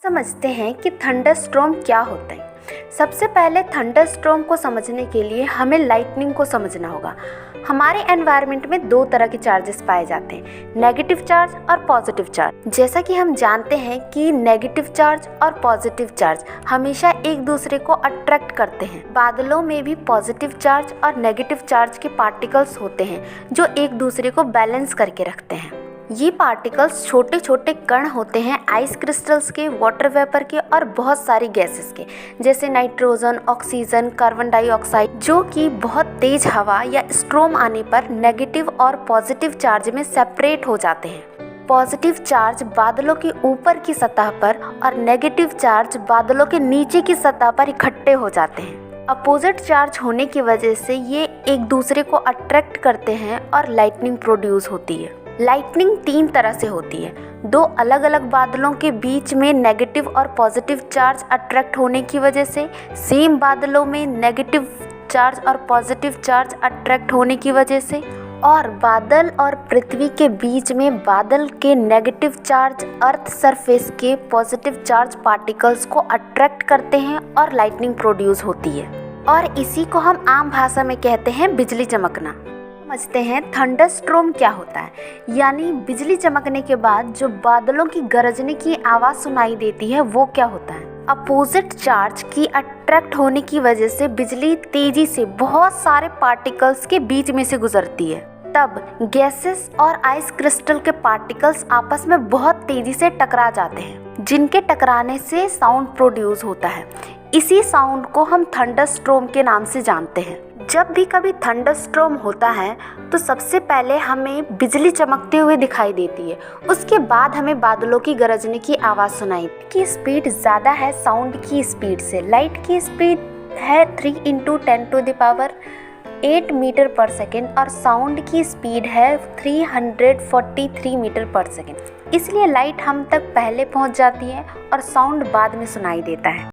समझते हैं कि थंडरस्टॉर्म क्या होता है। सबसे पहले थंडरस्टॉर्म को समझने के लिए हमें लाइटनिंग को समझना होगा। हमारे एनवायरनमेंट में दो तरह के चार्जेस पाए जाते हैं, नेगेटिव चार्ज और पॉजिटिव चार्ज। जैसा कि हम जानते हैं कि नेगेटिव चार्ज और पॉजिटिव चार्ज हमेशा एक दूसरे को अट्रैक्ट करते हैं। बादलों में भी पॉजिटिव चार्ज और नेगेटिव चार्ज के पार्टिकल्स होते हैं जो एक दूसरे को बैलेंस करके रखते हैं। ये पार्टिकल्स छोटे छोटे कण होते हैं आइस क्रिस्टल्स के, वाटर वेपर के और बहुत सारी गैसेस के, जैसे नाइट्रोजन, ऑक्सीजन, कार्बन डाइऑक्साइड, जो कि बहुत तेज हवा या स्ट्रोम आने पर नेगेटिव और पॉजिटिव चार्ज में सेपरेट हो जाते हैं। पॉजिटिव चार्ज बादलों के ऊपर की सतह पर और नेगेटिव चार्ज बादलों के नीचे की सतह पर इकट्ठे हो जाते हैं। अपोजिट चार्ज होने की वजह से ये एक दूसरे को अट्रैक्ट करते हैं और लाइटनिंग प्रोड्यूस होती है। लाइटनिंग तीन तरह से होती है। दो अलग अलग बादलों के बीच में नेगेटिव और पॉजिटिव चार्ज अट्रैक्ट होने की वजह से, सेम बादलों में नेगेटिव चार्ज और पॉजिटिव चार्ज अट्रैक्ट होने की वजह से, और बादल और पृथ्वी के बीच में बादल के नेगेटिव चार्ज अर्थ सरफेस के पॉजिटिव चार्ज पार्टिकल्स को अट्रैक्ट करते हैं और लाइटनिंग प्रोड्यूस होती है। और इसी को हम आम भाषा में कहते हैं बिजली चमकना। समझते हैं थंडरस्टॉर्म क्या होता है। यानी बिजली चमकने के बाद जो बादलों की गरजने की आवाज़ सुनाई देती है वो क्या होता है। अपोजिट चार्ज की अट्रैक्ट होने की वजह से बिजली तेजी से बहुत सारे पार्टिकल्स के बीच में से गुजरती है। तब गैसेस और आइस क्रिस्टल के पार्टिकल्स आपस में बहुत तेजी से टकरा जाते हैं, जिनके टकराने से साउंड प्रोड्यूस होता है। इसी साउंड को हम थंडरस्टॉर्म के नाम से जानते हैं। जब भी कभी थंडरस्टॉर्म होता है तो सबसे पहले हमें बिजली चमकते हुए दिखाई देती है, उसके बाद हमें बादलों की गरजने की आवाज़ सुनाई। की स्पीड ज़्यादा है साउंड की स्पीड से। लाइट की स्पीड है 3 × 10⁸ मीटर पर सेकेंड और साउंड की स्पीड है 343 मीटर पर सेकेंड। इसलिए लाइट हम तक पहले पहुंच जाती है और साउंड बाद में सुनाई देता है।